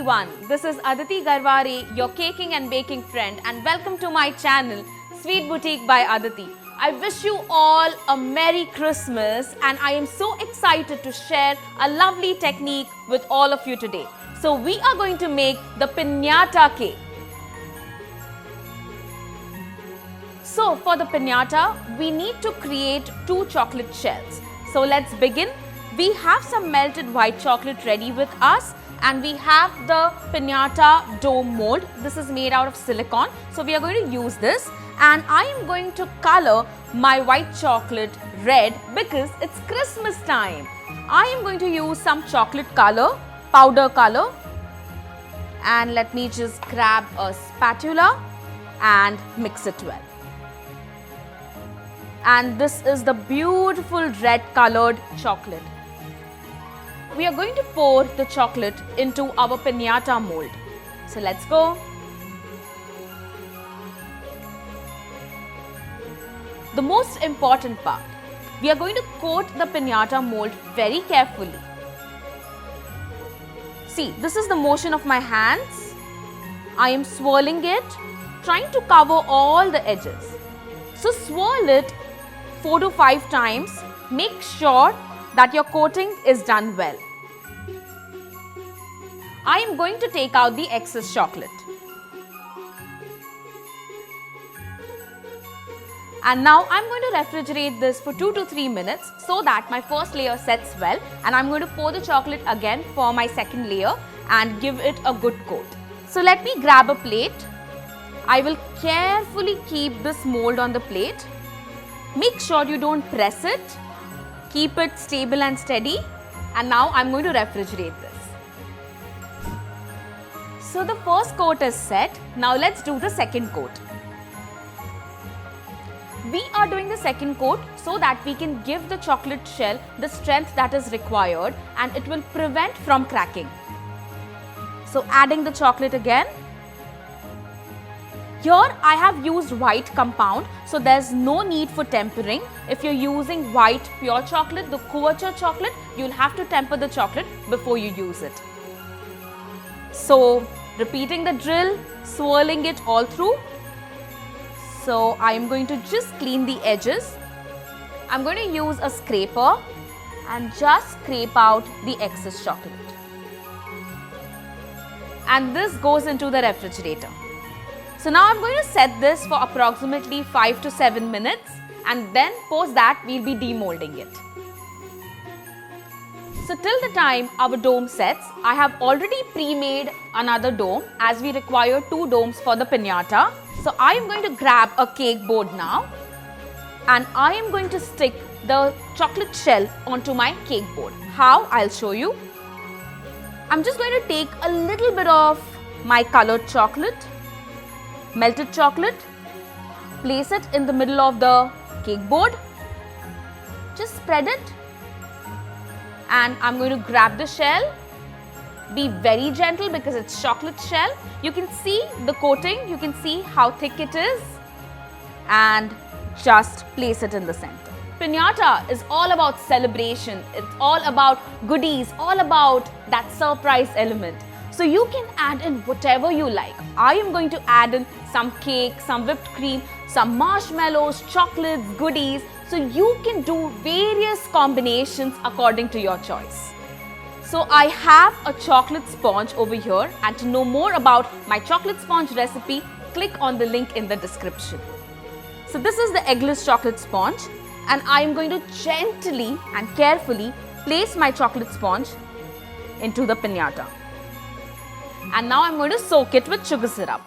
everyone, this is Aditi Garware, your caking and baking friend, and welcome to my channel Sweet Boutique by Aditi. I wish you all a Merry Christmas and I am so excited to share a lovely technique with all of you today. So we are going to make the piñata cake. So for the piñata, we need to create 2 chocolate shells. So let's begin. We have some melted white chocolate ready with us and we have the piñata dome mold. This is made out of silicone. So we are going to use this and I am going to color my white chocolate red because it's Christmas time. I am going to use some chocolate color, powder color, and let me just grab a spatula and mix it well. And this is the beautiful red colored chocolate. We are going to pour the chocolate into our piñata mold. So let's go. The most important part, we are going to coat the piñata mold very carefully. See, this is the motion of my hands. I am swirling it, trying to cover all the edges. So swirl it 4 to 5 times. Make sure that your coating is done well. I am going to take out the excess chocolate. And now I am going to refrigerate this for 2 to 3 minutes so that my first layer sets well, and I am going to pour the chocolate again for my second layer and give it a good coat. So let me grab a plate. I will carefully keep this mold on the plate. Make sure you don't press it. Keep it stable and steady. And now I am going to refrigerate this. So the first coat is set. Now let's do the second coat. We are doing the second coat so that we can give the chocolate shell the strength that is required and it will prevent from cracking. So adding the chocolate again. Here I have used white compound, so there's no need for tempering. If you're using white pure chocolate, the couverture chocolate, you'll have to temper the chocolate before you use it. So repeating the drill, swirling it all through. So I am going to just clean the edges. I'm going to use a scraper and just scrape out the excess chocolate. And this goes into the refrigerator. So now I'm going to set this for approximately 5 to 7 minutes and then post that we'll be demolding it. So till the time our dome sets, I have already pre-made another dome as we require 2 domes for the piñata. So I am going to grab a cake board now and I am going to stick the chocolate shell onto my cake board. How? I'll show you. I'm just going to take a little bit of my colored chocolate, melted chocolate, place it in the middle of the cake board, just spread it and I'm going to grab the shell. Be very gentle because it's chocolate shell. You can see the coating, you can see how thick it is and just place it in the center. Piñata is all about celebration, it's all about goodies, all about that surprise element. So you can add in whatever you like. I am going to add in some cake, some whipped cream, some marshmallows, chocolates, goodies. So you can do various combinations according to your choice. So I have a chocolate sponge over here, and to know more about my chocolate sponge recipe, click on the link in the description. So this is the eggless chocolate sponge and I am going to gently and carefully place my chocolate sponge into the piñata. And now I'm going to soak it with sugar syrup.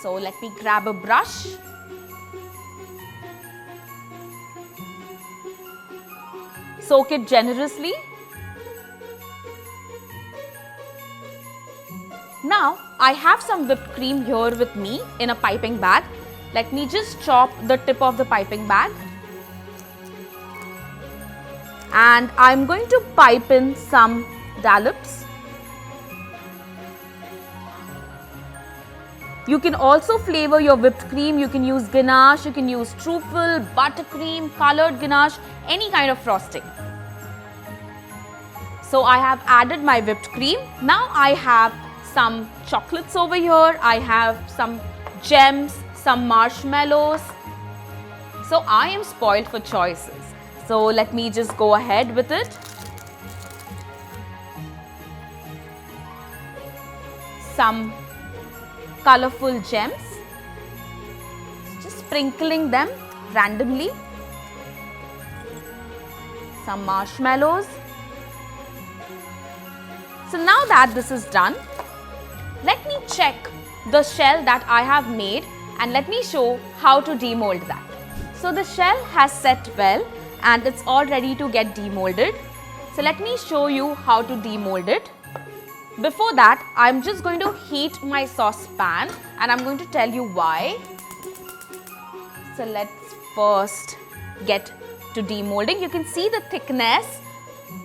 So let me grab a brush. Soak it generously. Now I have some whipped cream here with me in a piping bag. Let me just chop the tip of the piping bag. And I'm going to pipe in some dollops. You can also flavor your whipped cream. You can use ganache, you can use truffle, buttercream, colored ganache, any kind of frosting. So I have added my whipped cream. Now I have some chocolates over here. I have some gems, some marshmallows. So I am spoiled for choices. So let me just go ahead with it. Some colorful gems. Just sprinkling them randomly. Some marshmallows. So now that this is done, let me check the shell that I have made and let me show how to demold that. So the shell has set well and it's all ready to get demolded. So let me show you how to demold it. Before that, I'm just going to heat my saucepan and I'm going to tell you why. So let's first get to demolding. You can see the thickness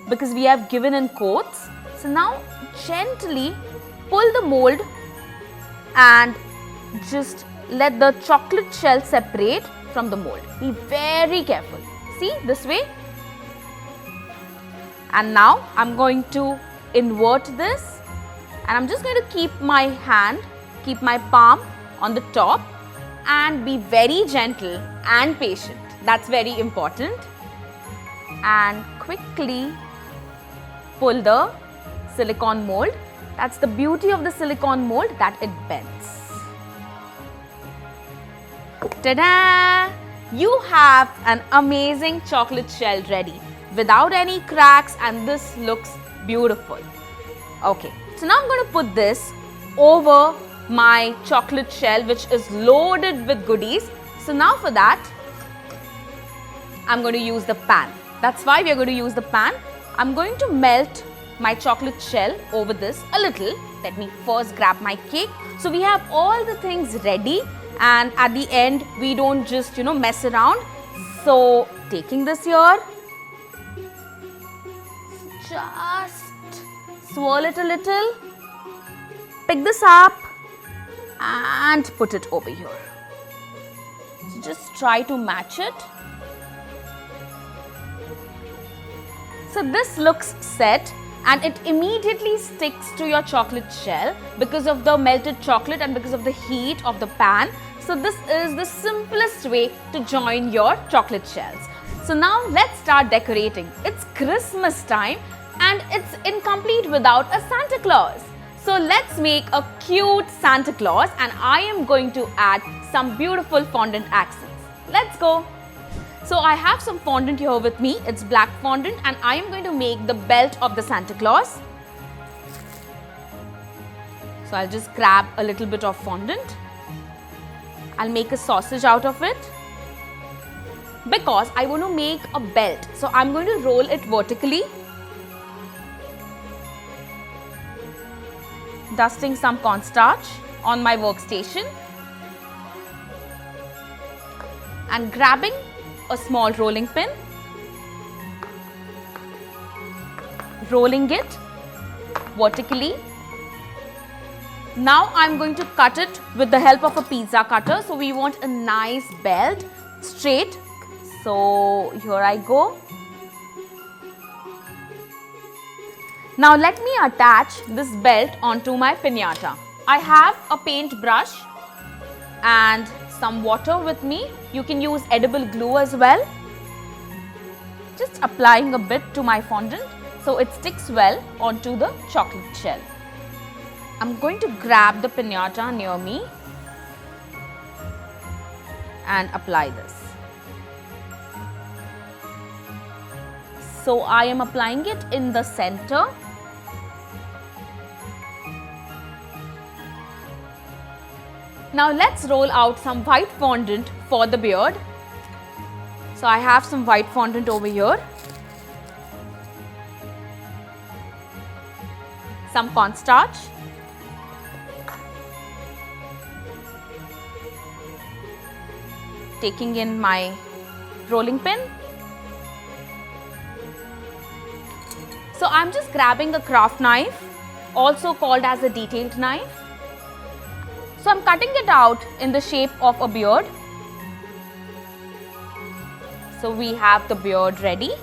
because we have given in coats. So now gently pull the mold and just let the chocolate shell separate from the mold. Be very careful. See, this way. And now I'm going to invert this and I'm just going to keep my hand, keep my palm on the top and be very gentle and patient. That's very important. And quickly pull the silicone mold. That's the beauty of the silicone mold, that it bends. Ta-da! You have an amazing chocolate shell ready without any cracks and this looks beautiful. Okay, so now I'm going to put this over my chocolate shell which is loaded with goodies. So now for that, I'm going to use the pan. That's why we are going to use the pan. I'm going to melt my chocolate shell over this a little. Let me first grab my cake. So we have all the things ready and at the end we don't just mess around. So taking this here, just swirl it a little, pick this up and put it over here. So just try to match it. So this looks set and it immediately sticks to your chocolate shell because of the melted chocolate and because of the heat of the pan. So this is the simplest way to join your chocolate shells. So now let's start decorating. It's Christmas time and it's incomplete without a Santa Claus. So let's make a cute Santa Claus and I am going to add some beautiful fondant accents. Let's go. So I have some fondant here with me. It's black fondant and I am going to make the belt of the Santa Claus. So I'll just grab a little bit of fondant. I'll make a sausage out of it because I want to make a belt. So I'm going to roll it vertically, dusting some cornstarch on my workstation and grabbing a small rolling pin, rolling it vertically. Now I'm going to cut it with the help of a pizza cutter. So we want a nice belt, straight. So here I go. Now let me attach this belt onto my piñata. I have a paint brush and some water with me. You can use edible glue as well. Just applying a bit to my fondant so it sticks well onto the chocolate shell. I'm going to grab the piñata near me and apply this. So I am applying it in the center. Now let's roll out some white fondant for the beard. So I have some white fondant over here. Some cornstarch. Taking in my rolling pin. So I'm just grabbing a craft knife, also called as a detailed knife. So I'm cutting it out in the shape of a beard. So we have the beard ready.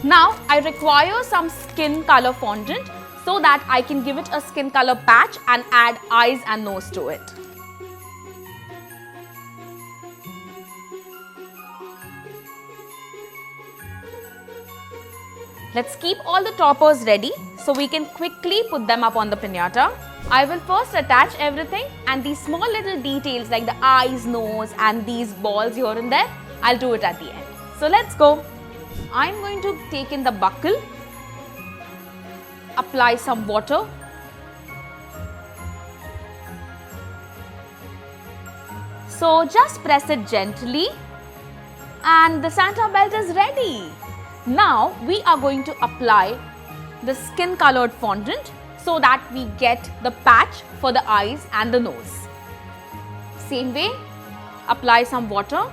Now I require some skin color fondant. so that I can give it a skin color patch and add eyes and nose to it. Let's keep all the toppers ready so we can quickly put them up on the piñata. I will first attach everything, and these small little details like the eyes, nose and these balls here and there, I'll do it at the end. So let's go. I'm going to take in the buckle, apply some water, so just press it gently and the Santa belt is ready. Now we are going to apply the skin colored fondant so that we get the patch for the eyes and the nose. Same way, apply some water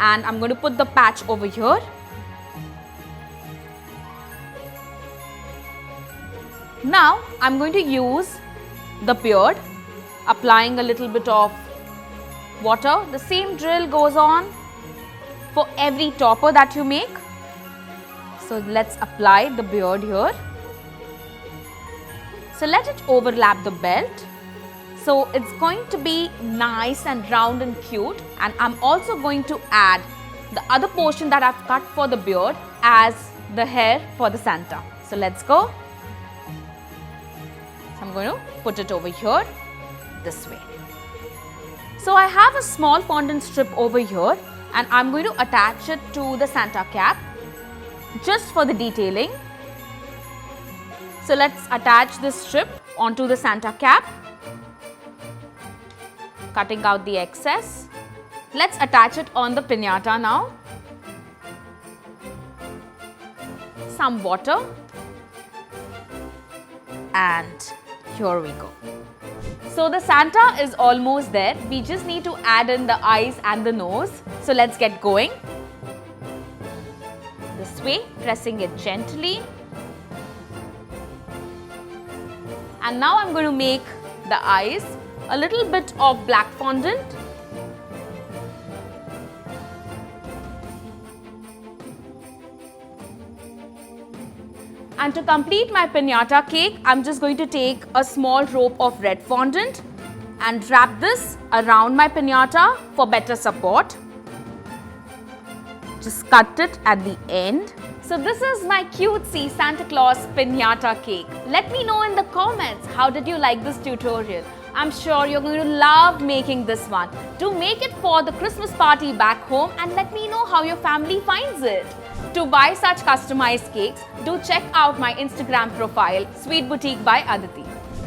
and I'm going to put the patch over here. Now I'm going to use the beard, applying a little bit of water. The same drill goes on for every topper that you make. So let's apply the beard here. So let it overlap the belt. So it's going to be nice and round and cute, and I'm also going to add the other portion that I've cut for the beard as the hair for the Santa. So let's go. So I'm going to put it over here this way. So I have a small fondant strip over here and I'm going to attach it to the Santa cap just for the detailing. So let's attach this strip onto the Santa cap, cutting out the excess. Let's attach it on the piñata now. Some water and here we go. So the Santa is almost there. We just need to add in the eyes and the nose. So let's get going. This way, pressing it gently. And now I'm going to make the eyes. A little bit of black fondant. And to complete my piñata cake, I'm just going to take a small rope of red fondant and wrap this around my piñata for better support. Just cut it at the end. So this is my cutesy Santa Claus piñata cake. Let me know in the comments, how did you like this tutorial? I'm sure you're going to love making this one. Do make it for the Christmas party back home and let me know how your family finds it. To buy such customized cakes, do check out my Instagram profile, Sweet Boutique by Aditi.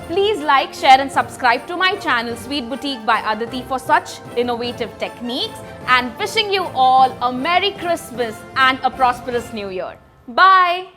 Please like, share and subscribe to my channel, Sweet Boutique by Aditi, for such innovative techniques, and wishing you all a Merry Christmas and a prosperous New Year. Bye!